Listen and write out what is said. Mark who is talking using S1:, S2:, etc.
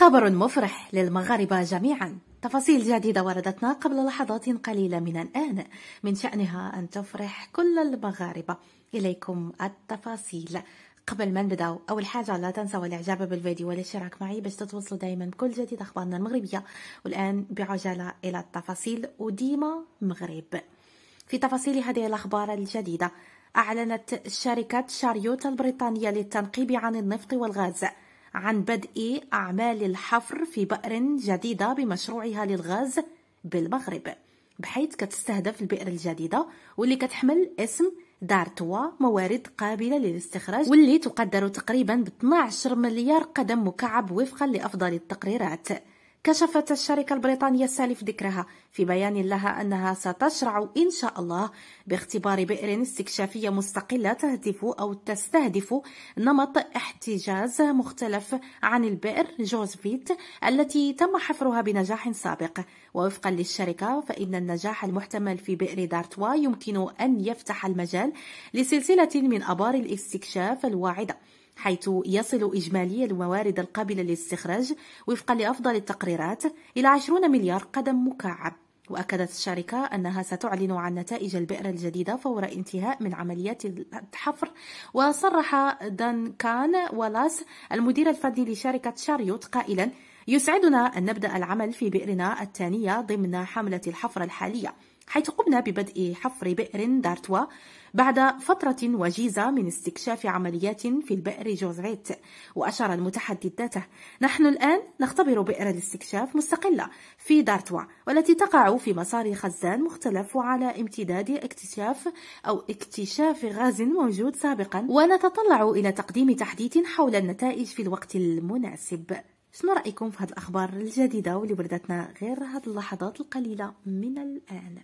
S1: خبر مفرح للمغاربة جميعا. تفاصيل جديدة وردتنا قبل لحظات قليلة من الآن من شأنها أن تفرح كل المغاربة. إليكم التفاصيل. قبل ما نبداو، أول حاجة لا تنسوا الإعجاب بالفيديو والاشتراك معي باش تتوصلوا دايما بكل جديد أخبارنا المغربية. والآن بعجالة إلى التفاصيل وديما مغرب. في تفاصيل هذه الأخبار الجديدة، أعلنت شركة شاريوت البريطانية للتنقيب عن النفط والغاز عن بدء أعمال الحفر في بئر جديدة بمشروعها للغاز بالمغرب، بحيث كتستهدف البئر الجديدة واللي كتحمل اسم دارتوا موارد قابلة للاستخراج، واللي تقدر تقريبا ب 12 مليار قدم مكعب وفقا لأفضل التقريرات. كشفت الشركة البريطانية السالف ذكرها في بيان لها أنها ستشرع إن شاء الله باختبار بئر استكشافية مستقلة تستهدف نمط احتجاز مختلف عن البئر جوزفيت التي تم حفرها بنجاح سابق. ووفقا للشركة، فإن النجاح المحتمل في بئر دارتوا يمكن أن يفتح المجال لسلسلة من آبار الاستكشاف الواعدة، حيث يصل إجمالي الموارد القابلة للاستخراج وفقا لأفضل التقريرات إلى 20 مليار قدم مكعب. وأكدت الشركة أنها ستعلن عن نتائج البئر الجديدة فور انتهاء من عمليات الحفر. وصرح دانكان والاس المدير الفني لشركة شاريوت قائلا: يسعدنا أن نبدأ العمل في بئرنا الثانية ضمن حملة الحفر الحالية، حيث قمنا ببدء حفر بئر دارتوا بعد فترة وجيزة من استكشاف عمليات في البئر جوزفيت. وأشار المتحدث ذاته: نحن الآن نختبر بئر الاستكشاف مستقلة في دارتوا، والتي تقع في مسار خزان مختلف وعلى امتداد اكتشاف غاز موجود سابقا، ونتطلع إلى تقديم تحديث حول النتائج في الوقت المناسب. شنو رأيكم في هذه الأخبار الجديدة واللي وردتنا غير هذه اللحظات القليلة من الآن؟